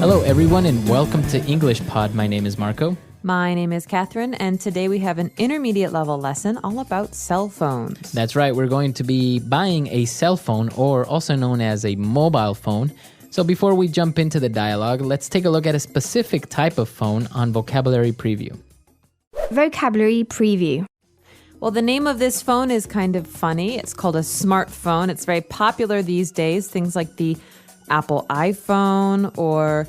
Hello, everyone, and welcome to English Pod. My name is Marco. My name is Catherine, and today we have an intermediate level lesson all about cell phones. That's right. We're going to be buying a cell phone, or also known as a mobile phone. So before we jump into the dialogue, let's take a look at a specific type of phone on Vocabulary Preview. Vocabulary Preview. Well, the name of this phone is kind of funny. It's called a smartphone. It's very popular these days. Things like the Apple iPhone or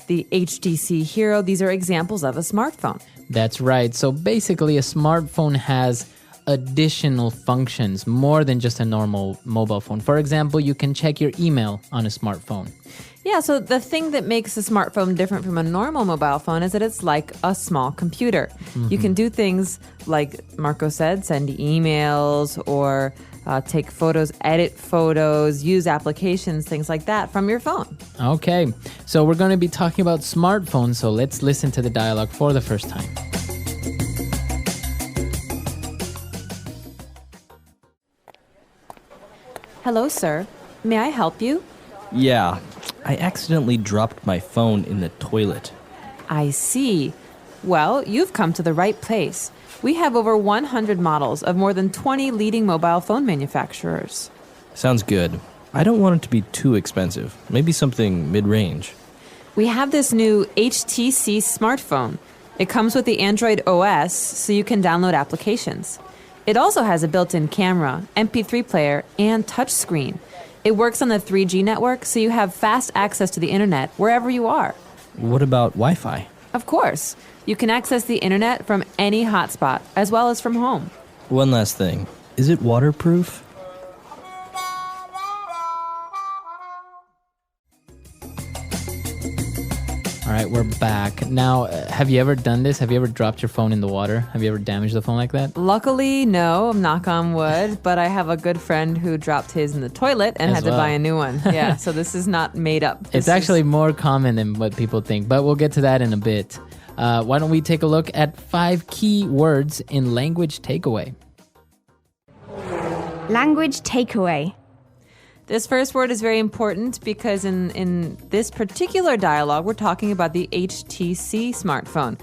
the HTC Hero. These are examples of a smartphone. That's right. So basically, a smartphone has additional functions, more than just a normal mobile phone. For example, you can check your email on a smartphone. Yeah, so the thing that makes a smartphone different from a normal mobile phone is that it's like a small computer. Mm-hmm. You can do things like Marco said, send emails or take photos, edit photos, use applications, things like that from your phone. Okay, so we're going to be talking about smartphones, so let's listen to the dialogue for the first time. Hello, sir. May I help you? Yeah, I accidentally dropped my phone in the toilet. I see. Well, you've come to the right place. We have over 100 models of more than 20 leading mobile phone manufacturers. Sounds good. I don't want it to be too expensive. Maybe something mid-range. We have this new HTC smartphone. It comes with the Android OS, so you can download applications. It also has a built-in camera, MP3 player, and touchscreen. It works on the 3G network, so you have fast access to the internet wherever you are. What about Wi-Fi? Of course. You can access the internet from any hotspot, as well as from home. One last thing. Is it waterproof? All right, we're back. Now, have you ever done this? Have you ever dropped your phone in the water? Have you ever damaged the phone like that? Luckily, no, knock on wood, but I have a good friend who dropped his in the toilet and had to buy a new one. Yeah, so this is not made up. It's actually more common than what people think, but we'll get to that in a bit. Why don't we take a look at 5 key words in language takeaway? Language takeaway. This first word is very important because in this particular dialogue, we're talking about the HTC smartphone.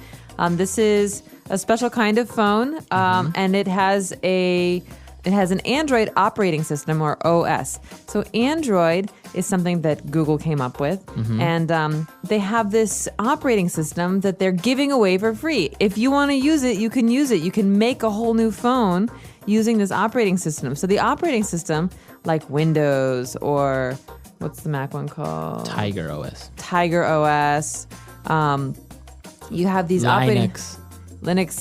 This is a special kind of phone, and it has an Android operating system, or OS. So Android is something that Google came up with, and they have this operating system that they're giving away for free. If you want to use it, you can use it. You can make a whole new phone using this operating system. So the operating system, like Windows or what's the Mac one called? Tiger OS. Tiger OS. You have these Linux,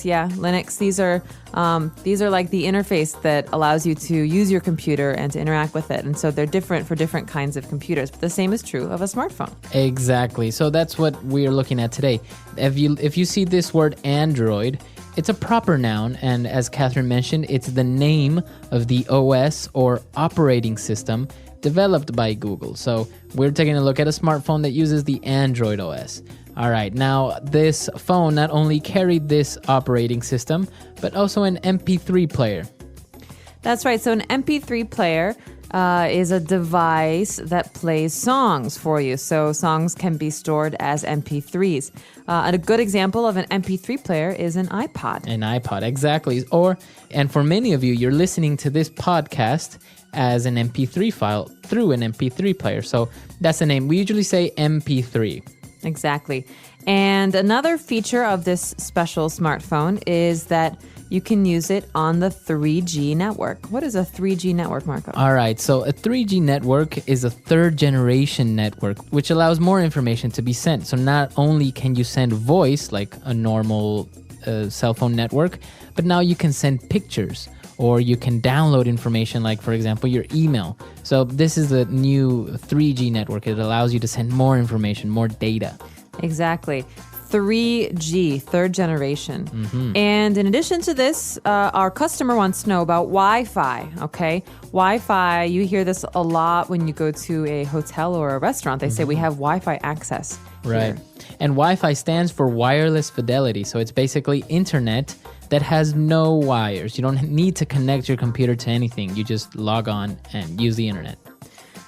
yeah, Linux. These are like the interface that allows you to use your computer and to interact with it. And so they're different for different kinds of computers. But the same is true of a smartphone. Exactly. So that's what we are looking at today. If you see this word Android, it's a proper noun, and as Catherine mentioned, it's the name of the OS or operating system developed by Google. So we're taking a look at a smartphone that uses the Android OS. All right, now this phone not only carried this operating system, but also an MP3 player. That's right. So an MP3 player is a device that plays songs for you. So songs can be stored as MP3s. And a good example of an MP3 player is an iPod. An iPod, exactly. And for many of you, you're listening to this podcast as an MP3 file through an MP3 player. So that's the name. We usually say MP3. Exactly. And another feature of this special smartphone is that you can use it on the 3G network. What is a 3G network, Marco? All right, so a 3G network is a third generation network, which allows more information to be sent. So not only can you send voice like a normal cell phone network, but now you can send pictures, or you can download information like, for example, your email. So this is a new 3G network. It allows you to send more information, more data. Exactly. 3G, third generation. And in addition to this, our customer wants to know about Wi-Fi, okay? Wi-Fi, you hear this a lot when you go to a hotel or a restaurant. They say we have Wi-Fi access. Right. And Wi-Fi stands for wireless fidelity. So it's basically internet that has no wires. You don't need to connect your computer to anything. You just log on and use the internet.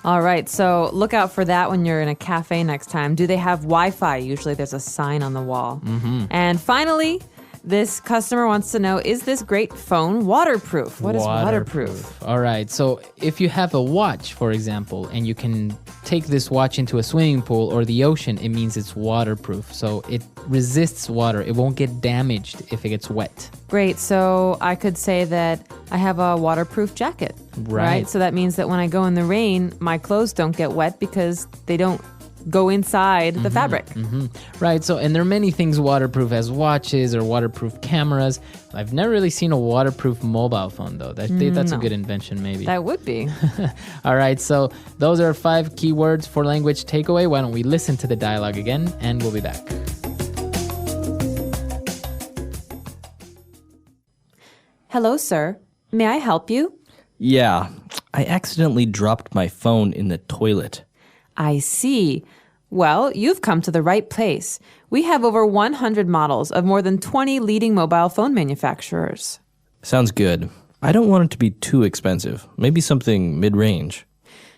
All right, so look out for that when you're in a cafe next time. Do they have Wi-Fi? Usually there's a sign on the wall. And finally, this customer wants to know, is this great phone waterproof? What is waterproof? All right. So if you have a watch, for example, and you can take this watch into a swimming pool or the ocean, it means it's waterproof. So it resists water. It won't get damaged if it gets wet. Great. So I could say that I have a waterproof jacket. Right. So that means that when I go in the rain, my clothes don't get wet because they don't go inside the fabric. Right. So, and there are many things waterproof as watches or waterproof cameras. I've never really seen a waterproof mobile phone, though. That's a good invention, maybe. That would be. All right. So those are 5 keywords for language takeaway. Why don't we listen to the dialogue again, and we'll be back. Hello, sir. May I help you? Yeah, I accidentally dropped my phone in the toilet. I see. Well, you've come to the right place. We have over 100 models of more than 20 leading mobile phone manufacturers. Sounds good. I don't want it to be too expensive. Maybe something mid-range.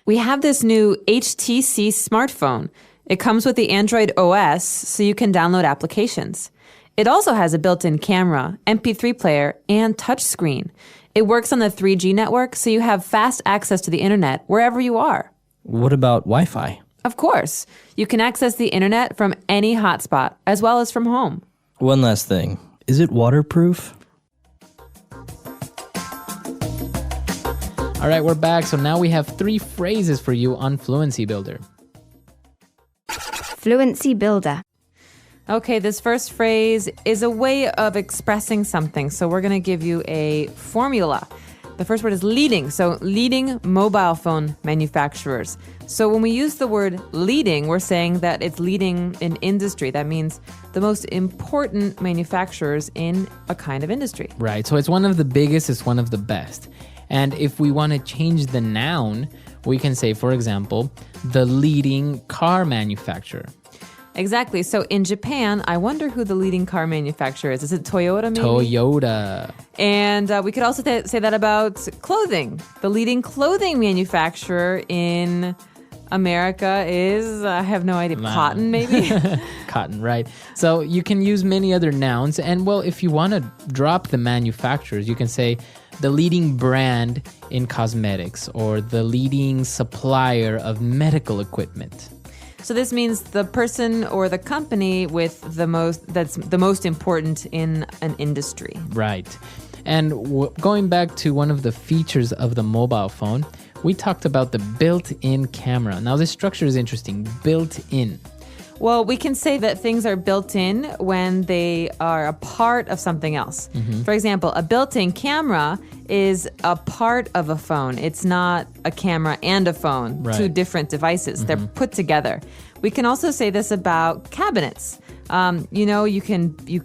We have this new HTC smartphone. It comes with the Android OS, so you can download applications. It also has a built-in camera, MP3 player, and touchscreen. It works on the 3G network, so you have fast access to the internet wherever you are. What about Wi-Fi? Of course. You can access the internet from any hotspot, as well as from home. One last thing. Is it waterproof? All right, we're back. So now we have 3 phrases for you on Fluency Builder. Fluency Builder. Okay, this first phrase is a way of expressing something. So we're going to give you a formula. The first word is leading. So leading mobile phone manufacturers. So when we use the word leading, we're saying that it's leading an industry. That means the most important manufacturers in a kind of industry. Right. So it's one of the biggest, it's one of the best. And if we want to change the noun, we can say, for example, the leading car manufacturer. Exactly. So in Japan, I wonder who the leading car manufacturer is. Is it Toyota maybe? Toyota. And we could also say that about clothing. The leading clothing manufacturer in America is, I have no idea, cotton maybe? Cotton, right. So you can use many other nouns. And well, if you want to drop the manufacturers, you can say the leading brand in cosmetics or the leading supplier of medical equipment. So this means the person or the company with that's the most important in an industry. Right. And going back to one of the features of the mobile phone, we talked about the built-in camera. Now this structure is interesting, built-in. Well, we can say that things are built in when they are a part of something else. For example, a built-in camera is a part of a phone. It's not a camera and a phone, right. 2 different devices. They're put together. We can also say this about cabinets. You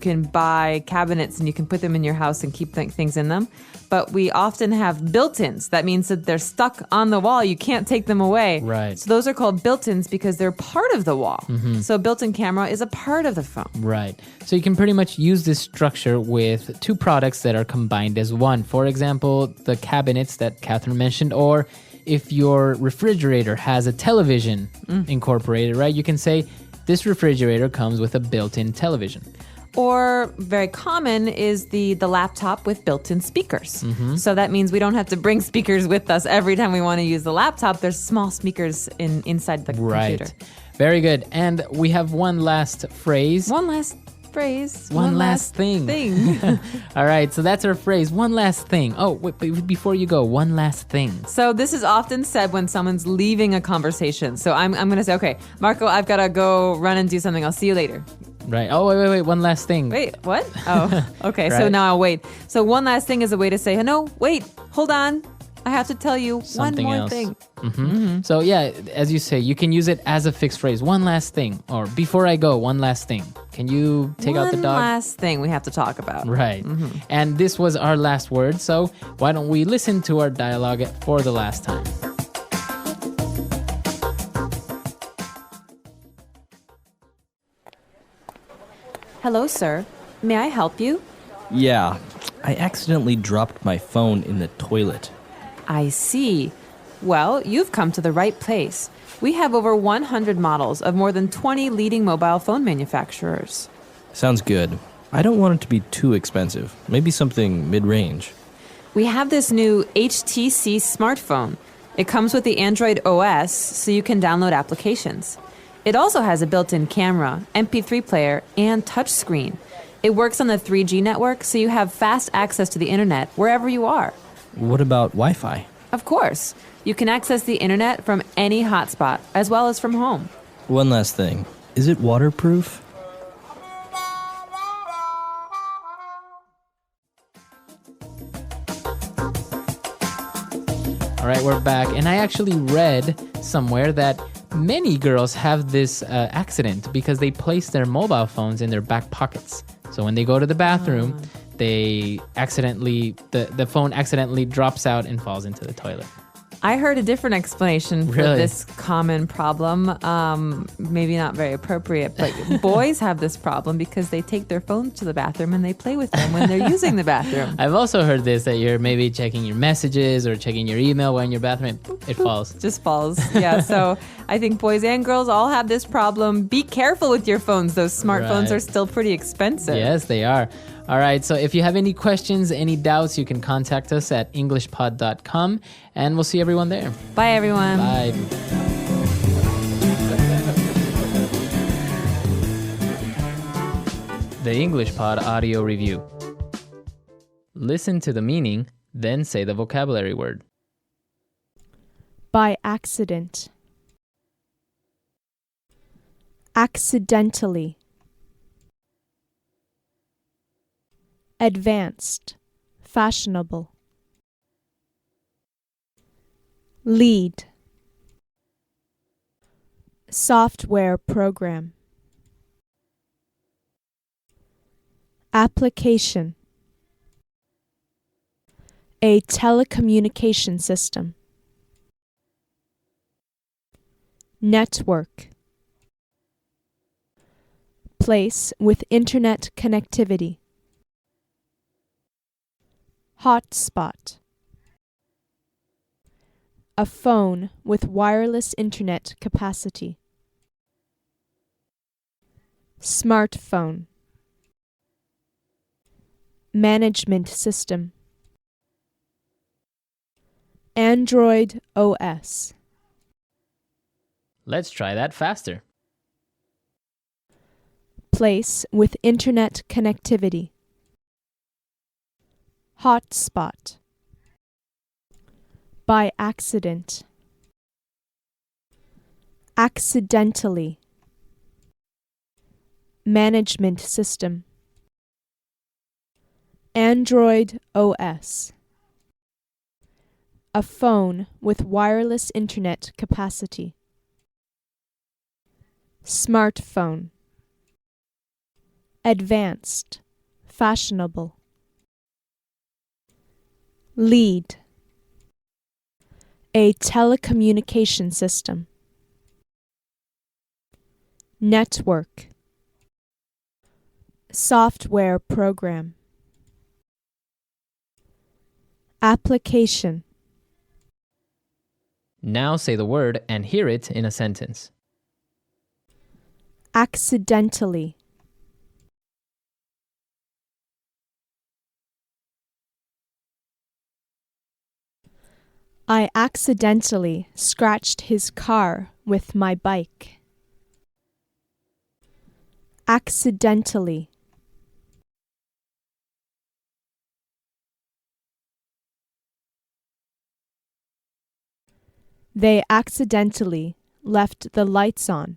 can buy cabinets and you can put them in your house and keep things in them. But we often have built-ins. That means that they're stuck on the wall. You can't take them away. Right. So those are called built-ins because they're part of the wall. So a built-in camera is a part of the phone. Right. So you can pretty much use this structure with 2 products that are combined as one. For example, the cabinets that Catherine mentioned, or if your refrigerator has a television incorporated, right? You can say this refrigerator comes with a built-in television. Or very common is the laptop with built-in speakers. So that means we don't have to bring speakers with us every time we want to use the laptop. There's small speakers inside the computer. Very good. And we have one last phrase. One last phrase. One last thing. All right, so that's our phrase. One last thing. Oh, wait, before you go, one last thing. So this is often said when someone's leaving a conversation. So I'm going to say, okay, Marco, I've got to go run and do something. I'll see you later. Right. Oh, wait, one last thing. Wait, what? Oh, okay. Right. So now I'll wait. So one last thing is a way to say, no, wait, hold on. I have to tell you Something one more else. thing. So yeah, as you say, you can use it as a fixed phrase. One last thing. Or before I go, one last thing. Can you take out the dog? One last thing we have to talk about. Right. And this was our last word. So why don't we listen to our dialogue for the last time? Hello, sir. May I help you? Yeah, I accidentally dropped my phone in the toilet. I see. Well, you've come to the right place. We have over 100 models of more than 20 leading mobile phone manufacturers. Sounds good. I don't want it to be too expensive. Maybe something mid-range. We have this new HTC smartphone. It comes with the Android OS, so you can download applications. It also has a built-in camera, MP3 player, and touchscreen. It works on the 3G network, so you have fast access to the internet wherever you are. What about Wi-Fi? Of course, you can access the internet from any hotspot, as well as from home. One last thing. Is it waterproof? All right, we're back. And I actually read somewhere that many girls have this accident because they place their mobile phones in their back pockets. So when they go to the bathroom, they accidentally, the phone accidentally drops out and falls into the toilet. I heard a different explanation for Really? this common problem. Maybe not very appropriate, but boys have this problem because they take their phones to the bathroom and they play with them when they're using the bathroom. I've also heard this, that you're maybe checking your messages or checking your email while in your bathroom and boop, it falls. Just falls. Yeah, so I think boys and girls all have this problem. Be careful with your phones. Those smartphones Right. are still pretty expensive. Yes, they are. All right, so if you have any questions, any doubts, you can contact us at englishpod.com, and we'll see everyone there. Bye, everyone. Bye. The English Pod Audio Review. Listen to the meaning, then say the vocabulary word. By accident. Accidentally. Advanced. Fashionable. Lead. Software program. Application. A telecommunication system. Network. Place with internet connectivity. Hotspot. A phone with wireless internet capacity. Smartphone. Management system. Android OS. Let's try that faster. Place with internet connectivity. Hotspot. By accident. Accidentally. Management system. Android OS. A phone with wireless internet capacity. Smartphone. Advanced. Fashionable. Lead. A telecommunication system. Network. Software program. Application. Now say the word and hear it in a sentence. Accidentally. I accidentally scratched his car with my bike. Accidentally. They accidentally left the lights on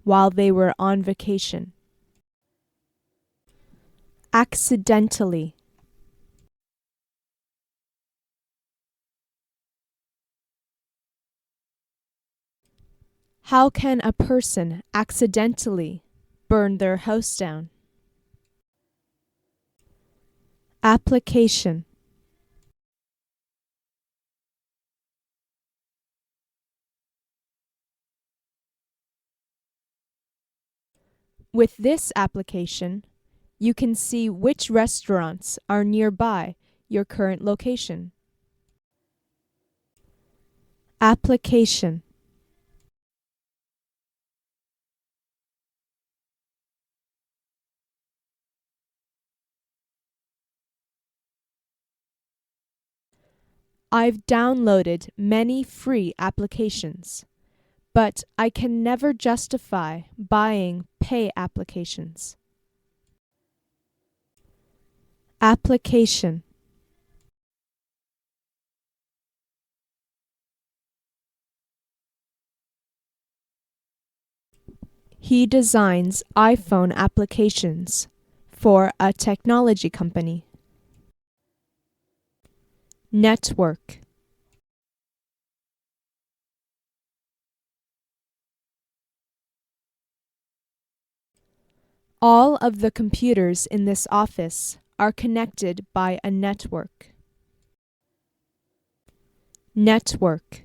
while they were on vacation. Accidentally. How can a person accidentally burn their house down? Application. With this application, you can see which restaurants are nearby your current location. Application. I've downloaded many free applications, but I can never justify buying pay applications. Application. He designs iPhone applications for a technology company. Network. All of the computers in this office are connected by a network. Network.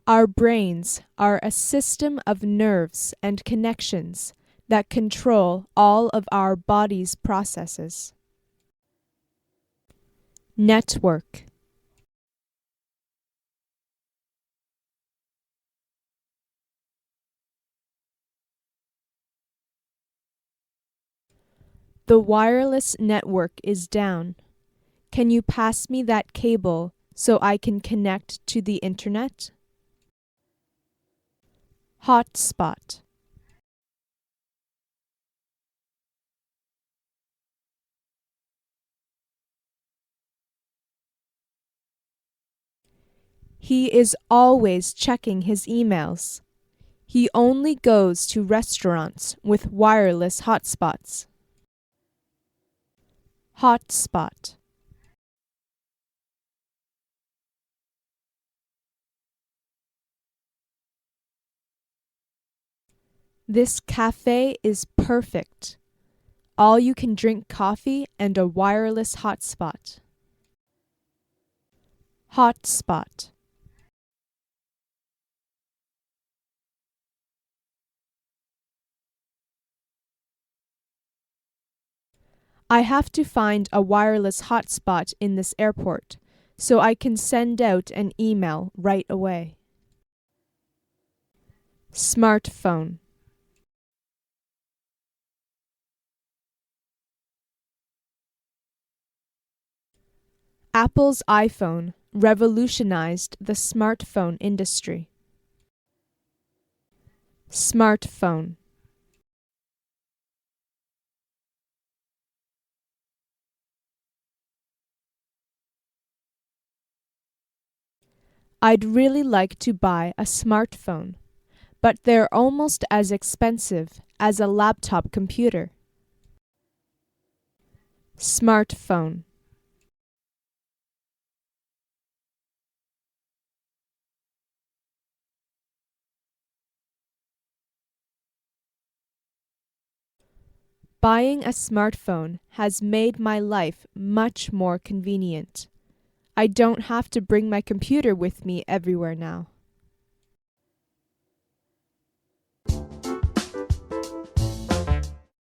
Our brains are a system of nerves and connections that control all of our body's processes. Network. The wireless network is down. Can you pass me that cable so I can connect to the internet? Hotspot. He is always checking his emails. He only goes to restaurants with wireless hotspots. Hotspot. This cafe is perfect. All you can drink coffee and a wireless hotspot. Hotspot. I have to find a wireless hotspot in this airport so I can send out an email right away. Smartphone. Apple's iPhone revolutionized the smartphone industry. Smartphone. I'd really like to buy a smartphone, but they're almost as expensive as a laptop computer. Smartphone. Buying a smartphone has made my life much more convenient. I don't have to bring my computer with me everywhere now.